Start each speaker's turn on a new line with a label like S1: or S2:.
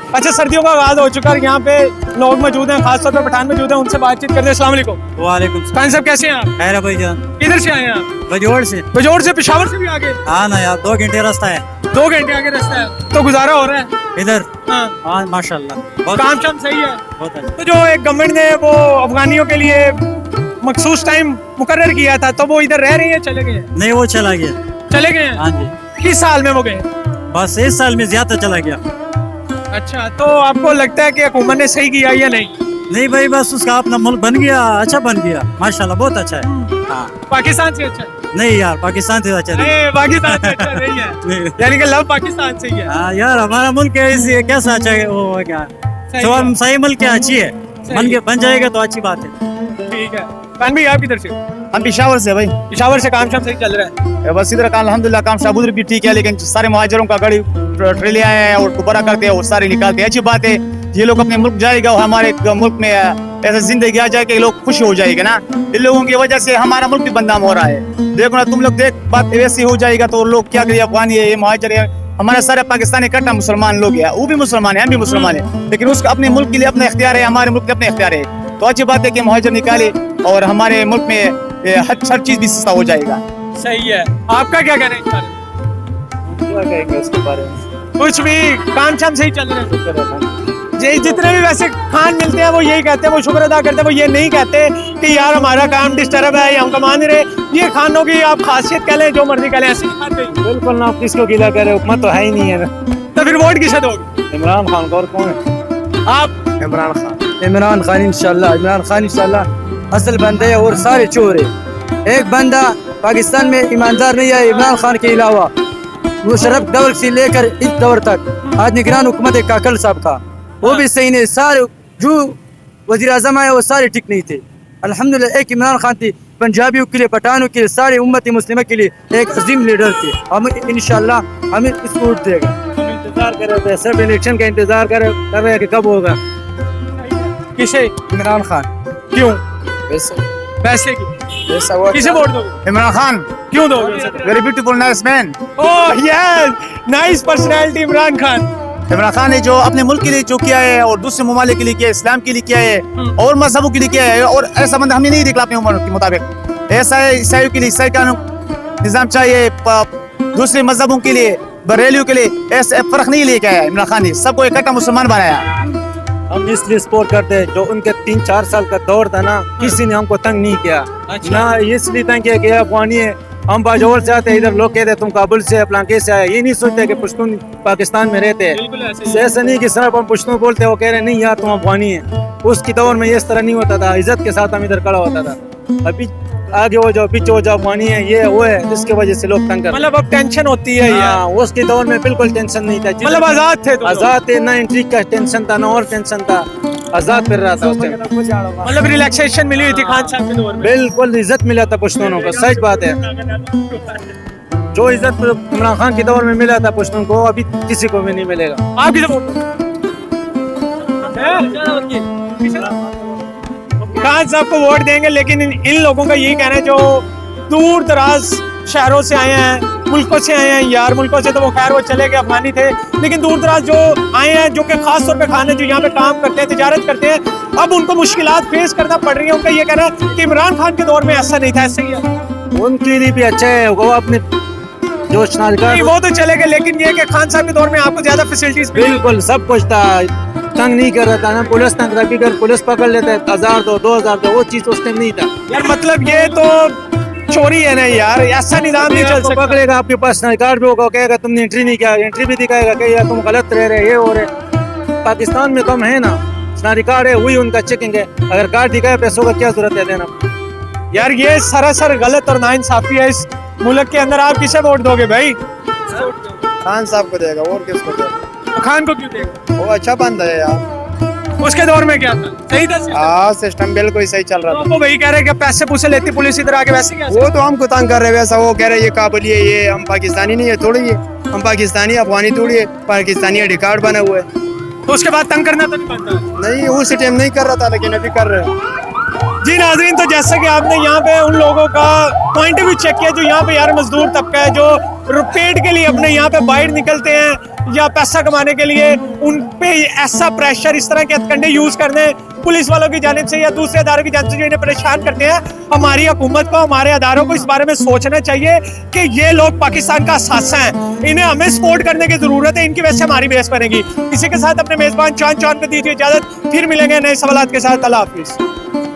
S1: अच्छा, सर्दियों का आगाज हो चुका है, यहाँ पे लोग मौजूद हैं, खासतौर पर पठान मौजूद हैं, उनसे बातचीत करते हैं। अस्सलाम वालेकुम।
S2: वालेकुम
S1: खान साहब कैसे हैं आप?
S2: खैर भाईजान।
S1: किधर से आए हैं आप?
S2: बजोड़ से।
S1: बजोड़ से? पेशावर से भी आगे?
S2: हाँ ना यार, 2 घंटे रास्ता है।
S1: 2 घंटे आगे रास्ता है, तो गुजारा हो रहा है
S2: इधर?
S1: हाँ
S2: माशाल्लाह,
S1: काम शाम सही है।
S2: बहुत अच्छा।
S1: तो जो एक गवर्नमेंट ने वो अफगानियों के लिए मखसूस टाइम मुकर्रर किया था, तो वो इधर रह रही है, चले गए हैं?
S2: नहीं, वो चला गया।
S1: चले गए हैं?
S2: हाँ जी।
S1: किस साल में वो गए?
S2: बस इस साल में ज्यादा चला गया।
S1: अच्छा, तो आपको लगता है कि हुकूमत ने सही किया या नहीं?
S2: नहीं भाई, बस उसका अपना मुल्क बन गया, अच्छा बन गया, माशाल्लाह बहुत अच्छा है। हाँ,
S1: पाकिस्तान से अच्छा है?
S2: नहीं यार, पाकिस्तान से अच्छा नहीं।
S1: पाकिस्तान से अच्छा नहीं है, यानी कि लव पाकिस्तान से ही है।
S2: हाँ यार, हमारा मुल्क है, इसे कैसा अच्छा है वो क्या, तो हम सही मुल्क है, अच्छी है, बन जाएगा तो अच्छी बात है।
S1: ठीक है। खान भाई आप किधर से?
S3: हम पेशावर से भाई।
S1: पेशावर से काम शाम सही चल रहा है?
S3: बस इधर का अल्हम्दुलिल्लाह काम शाम उधर भी ठीक है, लेकिन सारे मुहाजिरों का गाड़ी ट्रेले आए हैं और दोबारा करते हैं और सारे निकालते हैं, अच्छी बात है। ये लोग अपने मुल्क जाएगा और हमारे मुल्क में ऐसा जिंदगी आ जाए कि लोग खुश हो जाएगा ना। इन लोगों की वजह से हमारा मुल्क भी बदनाम हो रहा है। देखो ना तुम लोग, देख बात वैसी हो जाएगा तो लोग क्या करें, अफगानी है, ये मुहाजिर है, हमारे सारे पाकिस्तानी इकट्ठा मुसलमान लोग हैं, वो भी मुसलमान है, हम भी मुसलमान है, लेकिन उसका अपने मुल्क के लिए अपना इख्तियार है, हमारे मुल्क के अपने इख्तियार है। तो अच्छी बात है कि मुहाजिर निकाले और हमारे मुल्क में हर चीज भी सस्ता हो जाएगा।
S1: सही है। आपका क्या कहना है इस बारे में?
S3: क्या कहेंगे उसके बारे में?
S1: कुछ भी, काम शाम सही चल रहा है। जितने भी वैसे खान मिलते हैं वो यही कहते हैं, वो शुक्र अदा करते हैं, वो ये नहीं कहते कि यार हमारा काम डिस्टर्ब है या हम कमा नहीं रहे। ये खानों की आप खासियत कह लें, जो मर्जी कह लें, ऐसे नहीं खाते।
S3: बिल्कुल ना, आप किसको गिला करे, हुकूमत तो है ही नहीं है ना।
S1: तो फिर वोट किसे दोगे?
S3: इमरान खान को। और कौन है?
S1: आप?
S3: इमरान खान।
S4: इमरान खान इंशाल्लाह। इमरान खान इंशाल्लाह असल बंदे है और सारे चोर है। एक बंदा पाकिस्तान में ईमानदार नहीं है इमरान खान के अलावा। मुशर्रफ दौर से लेकर इस दौर तक आज निगरान हुकूमत है काकल साहब का, वो भी सही नहीं। सारे जो वज़ीर आज़म आए वो सारे ठीक नहीं थे। अल्हम्दुलिल्लाह एक इमरान खान थी, पंजाबियों के लिए, पठानों के लिए, सारे उम्मती मुस्लिम के लिए एक अजीम लीडर थे। हम इंशाल्लाह हमें इसको वोट देगा।
S3: हम इंतजार कर रहे थे, सब इलेक्शन का इंतजार कर रहे हैं कि कब होगा।
S1: किसे?
S4: इमरान खान।
S1: क्यों?
S4: वैसे
S1: की किसे वोट दोगे?
S3: इमरान खान।
S1: क्यों दोगे?
S3: Very beautiful nice man.
S1: Oh yes, nice personality Imran Khan.
S3: Imran Khan ने जो अपने मुल्क के लिए जो किया है और दूसरे ममालिक के लिए किया है, इस्लाम के लिए किया है और मजहबों के लिए किया है, और ऐसा बंदा हमने नहीं देखा अपने उम्र के मुताबिक। ऐसा है ईसाइयों के लिए ईसाई का निज़ाम चाहिए, दूसरे मजहबों के लिए, बरेलियों के लिए ऐसा फर्क नहीं लेके आया इमरान खान ने, सबको इकट्ठा मुसलमान बनाया।
S4: हम इसलिए सपोर्ट करते हैं, जो उनके 3-4 साल का दौर था ना, किसी ने हमको तंग नहीं किया। ना इसलिए तंग किया कि अफगानी है, हम बाजोर से आते हैं, इधर लोग कहते हैं तुम काबुल से फलांके से आए, ये नहीं सोचते कि पश्तून पाकिस्तान में रहते हैं। ऐसा नहीं कि सिर्फ हम पश्तून बोलते हैं, वो कह रहे नहीं यार तुम अफगानी है। उसकी दौर में ये इस तरह नहीं होता था, इज्जत के साथ हम इधर खड़ा होता था। अभी आगे हो जाओ, पीछे हो जाओ, अफगानी है, ये वो है, जिसकी वजह से लोग तंग कर।
S1: मतलब अब टेंशन होती है यार।
S4: उसके दौर में बिल्कुल टेंशन नहीं था,
S1: मतलब आजाद थे,
S4: आजाद थे, ना एंट्री का टेंशन था, ना और टेंशन था, आजाद फिर रहा था उस टाइम।
S1: मतलब रिलैक्सेशन मिली हुई थी खान साहब के दौर में।
S4: बिल्कुल इज्जत मिला था पश्तूनों को, सच बात है। जो इज्जत इमरान खान के दौर में मिला था पश्तून को, अभी किसी को भी नहीं मिलेगा।
S1: आप किसे वोट? खान साहब को वोट देंगे, लेकिन इन लोगों का यही कहना है जो दूर दराज शहरों से आए हैं, मुल्कों से आए हैं यार। मुल्कों से तो वो खैर वो चले गए, अफगानी थे, लेकिन दूर दराज जो आए हैं, जो कि खास तौर पे खाने जो यहाँ पे काम करते हैं, तिजारत करते हैं, अब उनको मुश्किलात फेस करना पड़ रही है। उनका ये कहना है कि इमरान खान के दौर में ऐसा नहीं था, ऐसे ही है।
S4: उनके लिए भी अच्छा है, वो अपने जो
S1: वो तो चले गए, लेकिन ये कि खान साहब के दौर में आपको ज्यादा फैसिलिटीज
S4: बिल्कुल सब कुछ था, तंग नहीं कर रहा था ना, पुलिस तंग रखी कर, पुलिस पकड़ लेते 1000 दो 2000 दो, वो चीज उस टाइम नहीं था
S1: यार। मतलब ये तो चोरी है ना यार, ऐसा निजाम नहीं चल सकता।
S4: पकड़ेगा, आपके पास कार्ड भी होगा, कहेगा तुमने एंट्री नहीं किया, एंट्री भी दिखाएगा कि यार तुम गलत रह रहे, ये हो रहे। पाकिस्तान में कम है ना, कार्ड है वही उनका चेकिंग है, अगर कार्ड दिखाए पैसों का क्या जरूरत है देना।
S1: यार ये सरासर गलत और नाइंसाफी है इस मुल्क के अंदर। आप किसे वोट दोगे भाई?
S3: खान साहब को देगा, और किसको देगा?
S1: तो खान को क्यों देगा?
S3: वो अच्छा बंदा है यार।
S1: उसके दौर में क्या था? सही था?
S3: हाँ सिस्टम बिल्कुल सही चल रहा था।
S1: तो वो वही कह रहे हैं कि पैसे पूसे लेती पुलिस इधर आके, वैसे क्या?
S3: वो तो हमको तंग कर रहे हैं, वैसा वो कह रहे हैं ये काबुली है, ये हम पाकिस्तानी नहीं है, थोड़ी है हम पाकिस्तानी अफगानी थोड़ी है, पाकिस्तानी आई डी कार्ड बना हुआ है।
S1: तो उसके बाद तंग करना तो नहीं बनता?
S3: नहीं उस टाइम नहीं कर रहा था, लेकिन अभी कर रहे हैं।
S1: जी नाजरीन, तो जैसा कि आपने यहाँ पे उन लोगों का पॉइंट भी चेक किया जो यहाँ पे यार मजदूर तबका है, जो पेट के लिए अपने यहाँ पे बाहर निकलते हैं या पैसा कमाने के लिए, उन पे ऐसा प्रेशर, इस तरह के हथकंडे यूज करने पुलिस वालों की जानिब से या दूसरे अदारों की जानिब से जो इन्हें परेशान करते हैं, हमारी हुकूमत को, हमारे अदारों को इस बारे में सोचना चाहिए कि ये लोग पाकिस्तान का सासा हैं, इन्हें हमें सपोर्ट करने की जरूरत है, इनकी वजह से हमारी बेस बनेगी। इसी के साथ अपने मेजबान चांद को दीजिए इजाजत, फिर मिलेंगे नए सवालात के साथ। अल्लाह हाफिज।